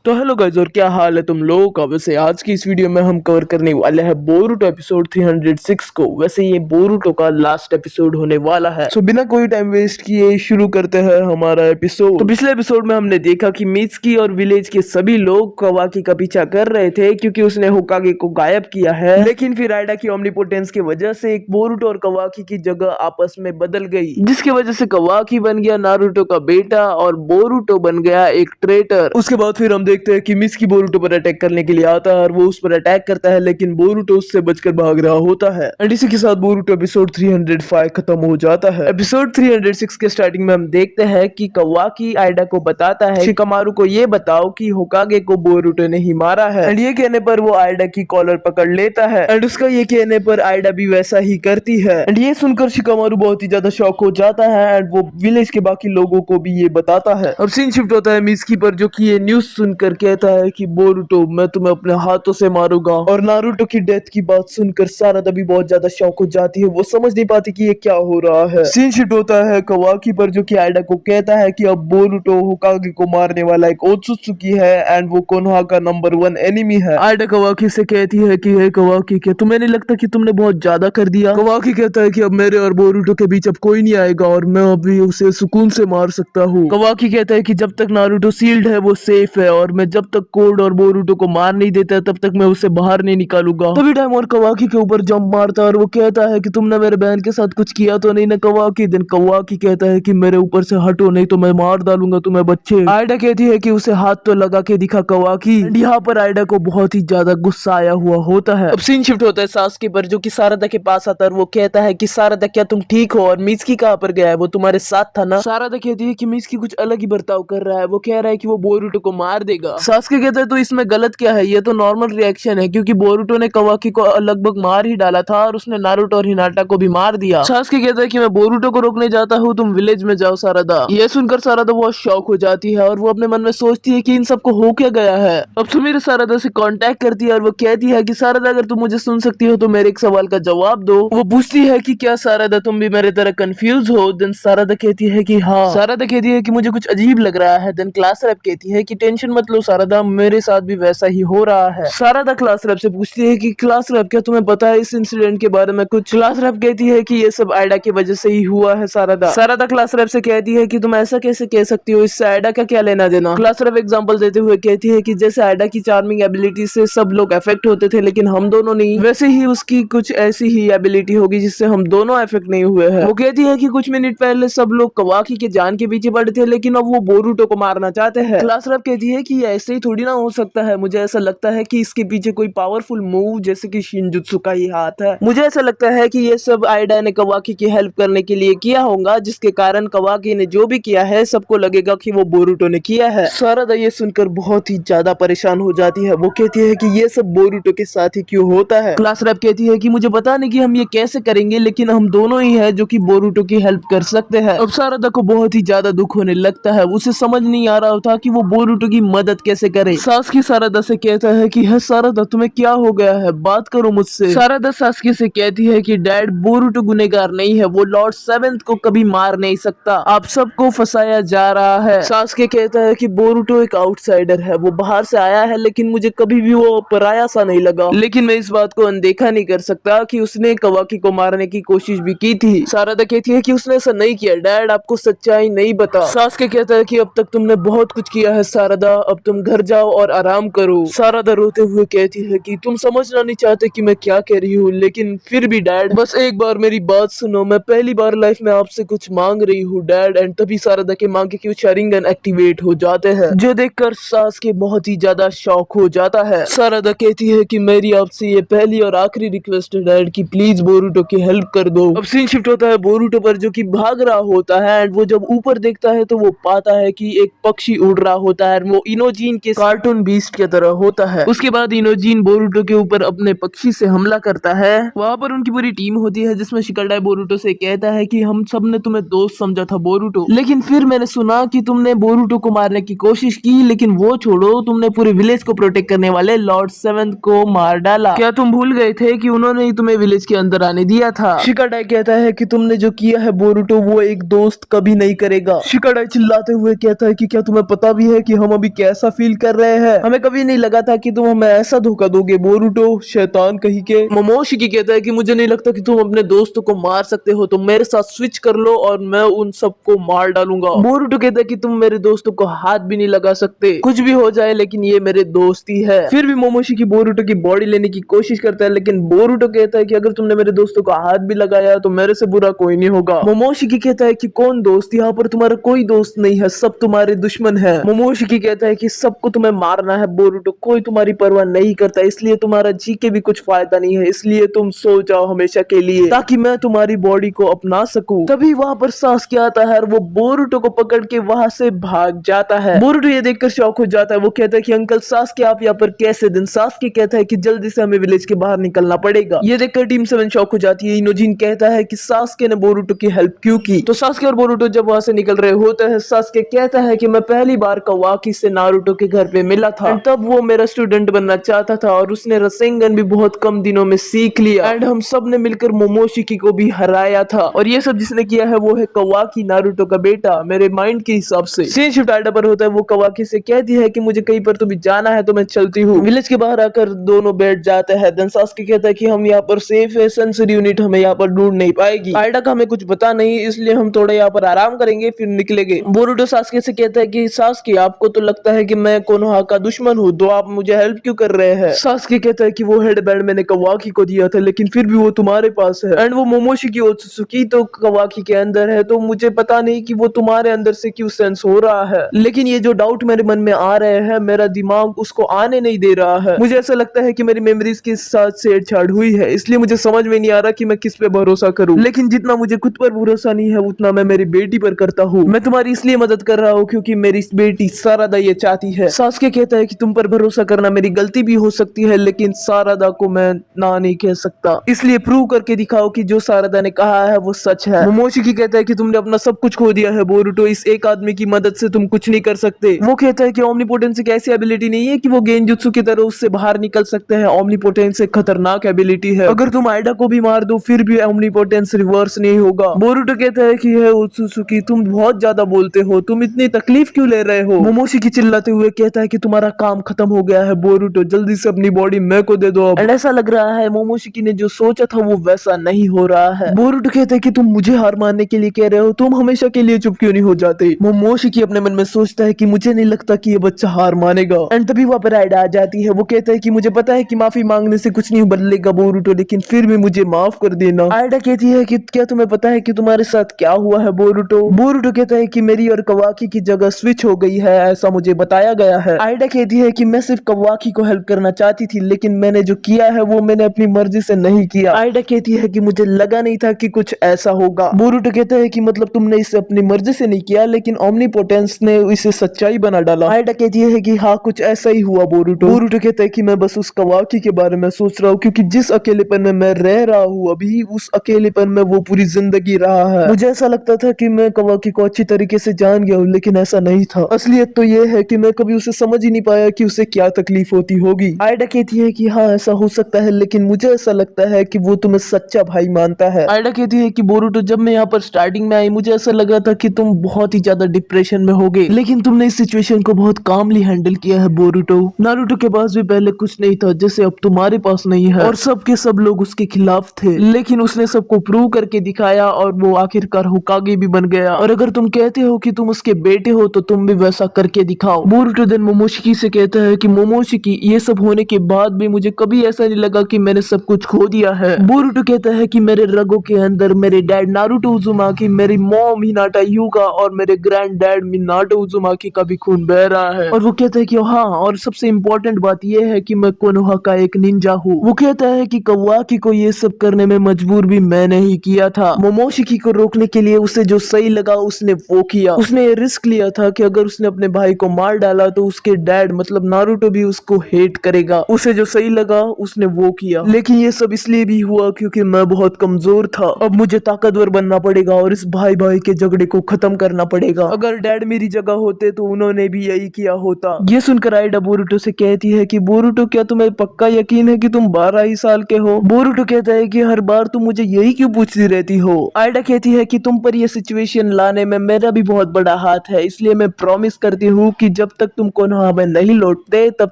तो hello guys, और क्या हाल है तुम लोगों का। वैसे आज की इस वीडियो में हम कवर करने वाले हैं बोरुटो एपिसोड 306 को। वैसे ये बोरुटो का लास्ट एपिसोड होने वाला है, सो बिना कोई टाइम वेस्ट किए शुरू करते हैं हमारा एपिसोड। तो पिछले एपिसोड में हमने देखा कि मित्सुकी और विलेज के सभी लोग कवाकी का पीछा कर रहे थे क्योंकि उसने होकागे को गायब किया है, लेकिन फिर आइडा की ओमनीपोटेंस की वजह से एक बोरुटो और कवाकी की जगह आपस में बदल गई, जिसकी वजह से कवाकी बन गया नारुतो का बेटा और बोरुटो बन गया एक ट्रेटर। उसके बाद फिर हम देखते हैं कि मित्सुकी बोरुटो पर अटैक करने के लिए आता है और वो उस पर अटैक करता है, लेकिन बोरुटो उससे बचकर भाग रहा होता है। एंड इसी के साथ बोरुटो एपिसोड 305 खत्म हो जाता है। एपिसोड 306 के स्टार्टिंग में हम देखते हैं कि कवाकी आइडा को बताता है शिकामारु को ये बताओ कि होकागे को बोरुटो ने ही मारा है। एंड ये कहने पर वो आइडा की कॉलर पकड़ लेता है एंड उसका ये कहने पर आइडा भी वैसा ही करती है। एंड ये सुनकर शिकामारु बहुत ही ज्यादा शॉक हो जाता है एंड वो विलेज के बाकी लोगों को भी ये बताता है। और सीन शिफ्ट होता है मित्सुकी पर, जो कि ये न्यूज सुनकर कहता है कि बोरुटो मैं तुम्हें अपने हाथों से मारूंगा। और नारुतो की डेथ की बात सुनकर सारादा भी बहुत ज्यादा शॉक हो जाती है, वो समझ नहीं पाती कि ये क्या हो रहा है। सीन शिफ्ट होता है कवाकी पर, जो कि आइडा को कहता है कि अब बोरुटो होकागे को मारने वाला एक ओत्सुत्सुकी है एंड वो कोनोहा का नंबर 1 एनिमी है। आइडा कवाकी से कहती है कि हे कवाकी, क्या तुम्हें नहीं लगता कि तुमने बहुत ज्यादा कर दिया। कवाकी कहता है कि अब मेरे और बोरुटो के बीच अब कोई नहीं आएगा और मैं अभी उसे सुकून से मार सकता हूँ। कवाकी कहता है कि जब तक नारुतो सील्ड है वो सेफ है और मैं जब तक कोड और बोरुटो को मार नहीं देता तब तक मैं उसे बाहर नहीं निकालूंगा। तभी टाइम और कवाकी के ऊपर जंप मारता है और वो कहता है कि तुमने मेरे बहन के साथ कुछ किया तो नहीं ना कवाकी। दिन कवाकी कहता है कि मेरे ऊपर से हटो नहीं तो मैं मार डालूंगा तुम्हें बच्चे। आइडा कहती है कि उसे हाथ तो लगा के दिखा कवाकी। यहाँ पर आइडा को बहुत ही ज्यादा गुस्सा आया हुआ होता है। अब सीन शिफ्ट होता है सासुके पर, जो कि सारादा के पास आता है और वो कहता है कि सारादा क्या तुम ठीक हो और मित्सुकी कहाँ पर गया है, वो तुम्हारे साथ था ना। सारादा कहती है कि मित्सुकी कुछ अलग ही बर्ताव कर रहा है, वो कह रहा है कि वो बोरुटो को मार देगा। सासुके कहता है तो इसमें गलत क्या है, ये तो नॉर्मल रिएक्शन है क्योंकि बोरुटो ने कवाकी को लगभग मार ही डाला था और उसने नारुतो और हिनाटा को भी मार दिया। सासुके कहता है कि मैं बोरुटो को रोकने जाता हूँ, तुम विलेज में जाओ सारादा। ये सुनकर सारादा बहुत शॉक हो जाती है और वो अपने मन में सोचती है कि इन सबको हो क्या गया है। अब सुमीर सारादा से कांटेक्ट करती है और वो कहती है कि सारादा अगर तुम मुझे सुन सकती हो तो मेरे एक सवाल का जवाब दो। वो पूछती है कि क्या सारादा तुम भी मेरे तरह कंफ्यूज हो। देन सारादा कहती है कि हाँ। सारादा कहती है कि मुझे कुछ अजीब लग रहा है। देन क्लास रैप कहती है कि टेंशन मत लो सारादा, मेरे साथ भी वैसा ही हो रहा है। सारादा क्लास रैप से पूछती है कि क्लास रैप क्या तुम्हें पता है इस इंसिडेंट के बारे में कुछ। क्लास रैप कहती है कि ये सब आइडा की वजह से ही हुआ है सारादा। सारादा क्लास रैप से कहती है कि तुम ऐसा कैसे कह सकती हो, इससे आइडा का क्या लेना देना। क्लास रैप एग्जांपल देते हुए कहती है कि जैसे आइडा की चार्मिंग एबिलिटी से सब लोग अफेक्ट होते थे लेकिन हम दोनों नहीं, वैसे ही उसकी कुछ ऐसी ही एबिलिटी होगी जिससे हम दोनों अफेक्ट नहीं हुए हैं। वो कहती है कि कुछ मिनट पहले सब लोग कवाकी के जान के पीछे पड़े थे लेकिन अब वो बोरुटो को मारना चाहते हैं। क्लास रैप कहती है कि ऐसे ही थोड़ी ना हो सकता है, मुझे ऐसा लगता है कि इसके पीछे कोई पावरफुल मूव जैसे कि शिनजुत्सु का ही हाथ है। मुझे ऐसा लगता है कि ये सब आइडा ने कवाकी की हेल्प करने के लिए किया होगा, जिसके कारण कवाकी ने जो भी किया है सबको लगेगा कि वो बोरुटो ने किया है। सारादा ये सुनकर बहुत ही ज्यादा परेशान हो जाती है। वो कहती है कि ये सब बोरुटो के साथ ही क्यों होता है। क्लास रैप कहती है कि मुझे पता नहीं कि हम ये कैसे करेंगे लेकिन हम दोनों ही है जो कि बोरुटो की हेल्प कर सकते हैं। अब सारादा को बहुत ही ज्यादा दुख होने लगता है, उसे समझ नहीं आ रहा था कि वो बोरुटो की मदद कैसे करे। सासुके सारादा से कहता है कि है सारादा तुम्हें क्या हो गया है, बात करो मुझसे। सारादा सासुके से कहती है कि डैड बोरुटो गुनहगार नहीं है, वो लॉर्ड 7th को कभी मार नहीं सकता, आप सबको फंसाया जा रहा है। सासुके कहता है कि बोरुटो एक आउटसाइडर है, वो बाहर से आया है लेकिन मुझे कभी भी वो पराया सा नहीं लगा, लेकिन मैं इस बात को अनदेखा नहीं कर सकता कि उसने कवाकी को मारने की कोशिश भी की थी। सारादा कहती है कि उसने ऐसा नहीं किया, डैड आपको सच्चाई नहीं बता। सासुके कहता है कि अब तक तुमने बहुत कुछ किया है सारादा, अब तुम घर जाओ और आराम करो। सारादा रोते हुए कहती है कि तुम समझना नहीं चाहते कि मैं क्या कह रही हूँ, लेकिन फिर भी डैड बस एक बार मेरी बात सुनो, मैं पहली बार लाइफ में आपसे कुछ मांग रही हूँ डैड। एंड तभी सारादा के मांगे कि शारिंगन एक्टिवेट हो जाते हैं, जो देखकर सासुके बहुत ही ज्यादा शॉक हो जाता है। सारादा कहती है कि मेरी आपसे ये पहली और आखिरी रिक्वेस्ट है डैड कि प्लीज बोरुटो की हेल्प कर दो। अब सीन शिफ्ट होता है बोरुटो पर, जो कि भाग रहा होता है एंड वो जब ऊपर देखता है तो वो पाता है कि एक पक्षी उड़ रहा होता है, वो इनोजीन के कार्टून बीस्ट की तरह होता है। उसके बाद इनोजीन बोरुटो के ऊपर अपने पक्षी से हमला करता है। वहां पर उनकी पूरी टीम होती है जिसमें शिकाडाई बोरुटो से कहता है कि हम सब ने तुम्हें दोस्त समझा था बोरुटो, लेकिन फिर मैंने सुना कि तुमने बोरुटो को मारने की कोशिश की, लेकिन वो छोड़ो, तुमने पूरे विलेज को प्रोटेक्ट करने वाले लॉर्ड 7th को मार डाला। क्या तुम भूल गए थे कि उन्होंने ही तुम्हें विलेज के अंदर आने दिया था। शिकाडाई कहता है कि तुमने जो किया है बोरुटो वो एक दोस्त कभी नहीं करेगा। शिकाडाई चिल्लाते हुए कहता है कि क्या तुम्हें पता भी है कि हम अभी कैसे ऐसा फील कर रहे हैं। हमें कभी नहीं लगा था कि तुम हमें ऐसा धोखा दोगे बोरुटो, शैतान कहीं के। मोमोशिकी कहता है कि मुझे नहीं लगता कि तुम अपने दोस्तों को मार सकते हो, तुम मेरे साथ स्विच कर लो और मैं उन सबको मार डालूंगा। बोरुटो कहता है कि तुम मेरे दोस्तों को हाथ भी नहीं लगा सकते, कुछ भी हो जाए लेकिन ये मेरे दोस्त ही है। फिर भी मोमोशिकी बोरुटो की बॉडी लेने की कोशिश करता है, लेकिन बोरुटो कहता है कि अगर तुमने मेरे दोस्तों को हाथ भी लगाया तो मेरे से बुरा कोई नहीं होगा। मोमोशिकी कहता है कि कौन दोस्त, यहाँ पर तुम्हारा कोई दोस्त नहीं है, सब तुम्हारे दुश्मन है। मोमोशिकी कहता है कि सबको तुम्हें मारना है बोरुटो, कोई तुम्हारी परवाह नहीं करता, इसलिए तुम्हारा जी के भी कुछ फायदा नहीं है, इसलिए तुम सो जाओ हमेशा के लिए ताकि मैं तुम्हारी बॉडी को अपना सकूं। तभी वहां पर सास्के आता है और वो बोरुटो को पकड़ के वहां से भाग जाता है। बोरुटो ये देखकर शॉक हो जाता है, वो कहता है कि अंकल सास्के आप यहाँ पर कैसे दिन। सास्के कहता है कि जल्दी से हमें विलेज के बाहर निकलना पड़ेगा। ये देखकर टीम 7 शॉक हो जाती है। इनोजिन कहता है कि सास्के ने बोरुटो की हेल्प क्यों की। तो सास्के और बोरुटो जब वहां से निकल रहे होते हैं, सास्के कहता है कि मैं पहली बार कवाकी से नारुतो के घर पे मिला था, तब वो मेरा स्टूडेंट बनना चाहता था और उसने रसेंगन भी बहुत कम दिनों में सीख लिया एंड हम सब ने मिलकर मोमोशिकी को भी हराया था, और ये सब जिसने किया है वो है कवाकी नारुतो का बेटा। मेरे माइंड के हिसाब से सीन शिफ्ट आइडा पर होता है। वो कवाकी से कहती है कि मुझे कहीं पर तो भी जाना है तो मैं चलती हूँ। विलेज के बाहर आकर दोनों बैठ जाते हैं। देन सास्के कहता है कि हम यहाँ पर सेफ है, सेंसरी यूनिट हमें यहाँ पर ढूंढ नहीं पाएगी। आइडा का हमें कुछ पता नहीं, इसलिए हम थोड़ा यहाँ पर आराम करेंगे फिर निकलेंगे। बोरुटो सास्के से कहता है कि सास्के आपको तो लगता है कि मैं कोनोहा का दुश्मन हूँ, तो आप मुझे हेल्प क्यों कर रहे हैं। सास्के कहता है कि वो हेडबैंड मैंने कवाकी को दिया था, लेकिन फिर भी वो तुम्हारे पास है एंड वो मोमोशिकी ओत्सुकी तो कवाकी के अंदर है, तो मुझे पता नहीं कि वो तुम्हारे अंदर से क्यों सेंस हो रहा है। लेकिन ये जो डाउट मेरे मन में आ रहे हैं, मेरा दिमाग उसको आने नहीं दे रहा है। मुझे ऐसा लगता है कि मेरी मेमोरीज के साथ छेड़छाड़ हुई है, इसलिए मुझे समझ में नहीं आ रहा कि मैं किस पे भरोसा करूं। लेकिन जितना मुझे खुद पर भरोसा नहीं है उतना मैं मेरी बेटी पर करता हूँ। मैं तुम्हारी इसलिए मदद कर रहा हूँ क्योंकि मेरी बेटी सारादा ये चाहती है। सास्के कहता है कि तुम पर भरोसा करना मेरी गलती भी हो सकती है, लेकिन सारादा को मैं ना नहीं कह सकता, इसलिए प्रूव करके दिखाओ कि जो सारादा ने कहा है वो सच है। मोमोशिकी कहता है कि तुमने अपना सब कुछ खो दिया है बोरुटो, इस एक आदमी की मदद से तुम कुछ नहीं कर सकते। वो कहता है कि ओमनीपोटेंस एक ऐसी एबिलिटी नहीं है कि वो गेंजुत्सु की तरह उससे बाहर निकल सकते हैं। ओमनीपोटेंस एक खतरनाक एबिलिटी है, अगर तुम आइडा को भी मार दो फिर भी ओमनीपोटेंस रिवर्स नहीं होगा। बोरुटो कहता है कि है ओत्सुकी तुम बहुत ज्यादा बोलते हो, तुम इतनी तकलीफ क्यों ले रहे हो। मोमोशिकी चिल्लाते हुए कहता है कि तुम्हारा काम खत्म हो गया है बोरुटो, जल्दी से अपनी बॉडी मेरे को दे दो अब। एंड ऐसा लग रहा है मोमोशिकी ने जो सोचा था वो वैसा नहीं हो रहा है। बोरुटो कहता है कि तुम मुझे हार मानने के लिए कह रहे हो, तुम हमेशा के लिए चुप क्यों नहीं हो जाते। मोमोशिकी अपने मन में सोचता है कि मुझे नहीं लगता कि ये बच्चा हार मानेगा। एंड तभी वहां पर आइडा आ जाती है। वो कहता है कि मुझे पता है कि माफी मांगने से कुछ नहीं बदलेगा बोरुटो, लेकिन फिर भी मुझे माफ कर देना। आइडा कहती है कि क्या तुम्हें पता है कि तुम्हारे साथ क्या हुआ है बोरुटो। बोरुटो कहता है कि मेरी और कवाकी की जगह स्विच हो गई है, ऐसा मुझे बताया गया है। आइडा कहती है कि मैं सिर्फ कवाकी को हेल्प करना चाहती थी, लेकिन मैंने जो किया है वो मैंने अपनी मर्जी से नहीं किया। आइडा कहती है कि मुझे लगा नहीं था कि कुछ ऐसा होगा। बोरुटो कहता है कि मतलब तुमने इसे अपनी मर्जी से नहीं किया, लेकिन ओमनीपोटेंस ने इसे सच्चाई बना डाला। आइडा कहती है कि हाँ कुछ ऐसा ही हुआ बोरुटो। बोरुटो कहता है कि मैं बस उस कवाकी के बारे में सोच रहा हूँ, क्योंकि जिस अकेलेपन में मैं रह रहा हूँ अभी, उस अकेलेपन में वो पूरी जिंदगी रहा है। मुझे ऐसा लगता था कि मैं कवाकी को अच्छी तरीके से जान गया हूँ, लेकिन ऐसा नहीं था। असलियत तो ये है कि मैं कभी उसे समझ ही नहीं पाया कि उसे क्या तकलीफ होती होगी। आइडा कहती है कि हाँ ऐसा हो सकता है, लेकिन मुझे ऐसा लगता है कि वो तुम्हें सच्चा भाई मानता है। आइडा कहती है कि बोरुटो जब मैं यहाँ पर स्टार्टिंग में आई मुझे ऐसा लगा था कि तुम बहुत ही ज्यादा डिप्रेशन में होगे, लेकिन तुमने इस सिचुएशन को बहुत कामली हैंडल किया है बोरुटो। नारुतो के पास भी पहले कुछ नहीं था जैसे अब तुम्हारे पास नहीं है, और सब के सब लोग उसके खिलाफ थे, लेकिन उसने सबको प्रूव करके दिखाया और वो आखिरकार होकागे भी बन गया। और अगर तुम कहते हो कि तुम उसके बेटे हो तो तुम भी वैसा करके दिखाओ। बोरुटो देन मोमोशिकी से कहता है कि मोमोशिकी ये सब होने के बाद भी मुझे कभी ऐसा नहीं लगा कि मैंने सब कुछ खो दिया है। बोरुटो कहता है कि मेरे रगों के अंदर मेरे डैड नारुतो उज़ुमाकी, मेरी मॉम हिनाटा यूगा और मेरे ग्रैंड डैड मिनाटो उज़ुमाकी का भी खून बह रहा है। और वो कहता है कि हाँ, और सबसे इम्पोर्टेंट बात यह है कि मैं कोनोहा का एक निंजा हूँ। वो कहता है कि कवाकी को ये सब करने में मजबूर भी मैंने ही किया था। मोमोशिकी को रोकने के लिए उसे जो सही लगा उसने वो किया। उसने ये रिस्क लिया था कि अगर उसने अपने भाई को मार डाला तो उसके डैड मतलब नारुतो भी उसको हेट करेगा। उसे जो सही लगा उसने वो किया, लेकिन ये सब इसलिए भी हुआ क्योंकि मैं बहुत कमजोर था। अब मुझे ताकतवर बनना पड़ेगा और इस भाई भाई के झगड़े को खत्म करना पड़ेगा। अगर डैड मेरी जगह होते तो उन्होंने भी यही किया होता। ये सुनकर आइडा बोरुटो से कहती है कि बोरुटो क्या तुम्हें पक्का यकीन है कि तुम 12 ही साल के हो। बोरुटो कहता है कि हर बार तुम मुझे यही क्यों पूछती रहती हो। आइडा कहती है कि तुम पर यह सिचुएशन लाने में मेरा भी बहुत बड़ा हाथ है, इसलिए मैं प्रॉमिस करती हूँ कि जब तक तुम कोनोहा में नहीं लौटते तब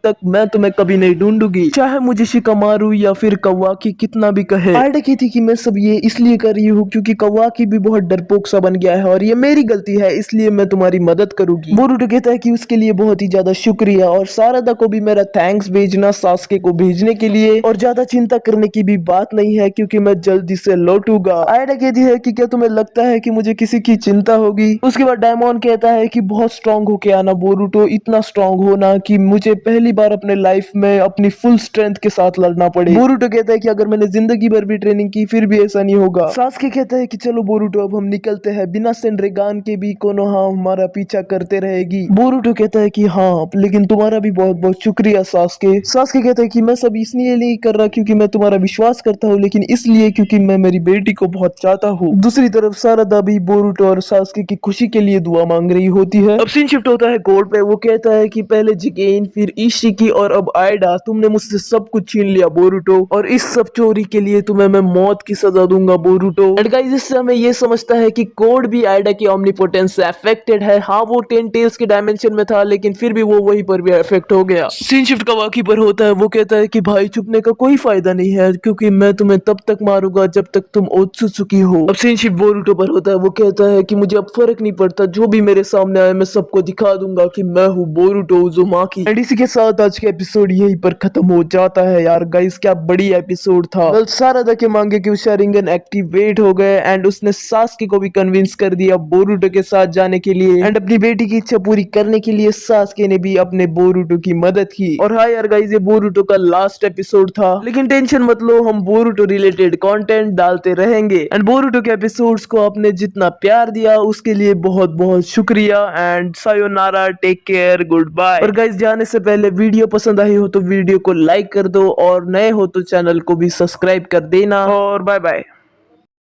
तक मैं तुम्हें कभी नहीं ढूंढूंगी, चाहे मुझे शिकामारू या फिर कवाकी कितना भी कहे। आयडा कहती कि मैं सब ये इसलिए कर रही हूँ क्योंकि कवाकी भी बहुत डरपोक सा बन गया है और ये मेरी गलती है, इसलिए मैं तुम्हारी मदद करूंगी। बोरुटो कहता है कि उसके लिए बहुत ही ज्यादा शुक्रिया और सारदा को भी मेरा थैंक्स भेजना सास्के को भेजने के लिए, और ज्यादा चिंता करने की भी बात नहीं है क्योंकि मैं जल्दी से लौटूंगा। आयडा कहती है कि क्या तुम्हें लगता है कि मुझे किसी की चिंता होगी। उसके बाद डायमंड कहता है कि बहुत स्ट्रांग होके आना बोरुटो, इतना स्ट्रांग होना कि मुझे पहली बार अपने लाइफ में अपनी फुल स्ट्रेंथ के साथ लड़ना पड़े। बोरुटो कहता है कि अगर मैंने जिंदगी भर भी ट्रेनिंग की फिर भी ऐसा नहीं होगा। सास्के कहता है कि चलो बोरुटो अब हम निकलते हैं, बिना सेनरेगान के भी कोनोहा हमारा पीछा करते रहेगी। बोरुटो कहता है कि हाँ लेकिन तुम्हारा भी बहुत बहुत शुक्रिया सास्के। सास्के कहता है कि मैं सब इसलिए नहीं कर रहा क्योंकि मैं तुम्हारा विश्वास करता हूँ, लेकिन इसलिए क्योंकि मैं मेरी बेटी को बहुत चाहता हूँ। दूसरी तरफ सारदा भी बोरुटो और सास्के की खुशी के लिए दुआ मांग रही होती है। अब सीन शिफ्ट होता है कोर्ट पे। वो कहता है कि पहले जिकेन, फिर इशिकी और अब आयडा, तुमने मुझसे सब कुछ छीन लिया बोरुटो, और इस सब चोरी के लिए तुम्हें मैं मौत की सजा दूंगा बोरुटो। एंड गाइस इससे हमें ये समझता है कि कोड भी आयडा की ओमनीपोटेंस से अफेक्टेड है। हाँ वो 10 टेल्स के डायमेंशन में था लेकिन फिर भी वो वहीं पर भी अफेक्ट हो गया। सीन शिफ्ट कवाकी पर होता है। वो कहता है कि भाई छुपने का कोई फायदा नहीं है क्योंकि मैं तुम्हें तब तक मारूंगा जब तक तुम ओत्सुत्सुकी हो। अब सीन शिफ्ट बोरुटो पर होता है। वो कहता है कि मुझे अब फर्क नहीं पड़ता, जो भी मेरे सामने आए मैं सबको दिखा दूंगा कि मैं हूँ बोरुटो उज़ुमाकी। एंड इसी के साथ आज का एपिसोड यहीं पर खत्म हो जाता है। यार गाइस क्या बड़ी एपिसोड था। सारदा के मांगे कि शारिंगन एक्टिवेट हो गए एंड उसने सास्के को भी कन्विंस कर दिया बोरुटो के साथ जाने के लिए, एंड अपनी बेटी की इच्छा पूरी करने के लिए सास्के ने भी अपने बोरुटो की मदद की। और हाँ यार गाइस ये बोरुटो का लास्ट एपिसोड था, लेकिन टेंशन मत लो, हम बोरुटो रिलेटेड कंटेंट डालते रहेंगे। एंड बोरुटो के एपिसोड्स को आपने जितना प्यार दिया उसके लिए बहुत बहुत शुक्रिया। And sayonara, take care, goodbye. और गाइस जाने से पहले वीडियो पसंद आई हो तो वीडियो को लाइक कर दो और नए हो तो चैनल को भी सब्सक्राइब कर देना, और बाय बाय।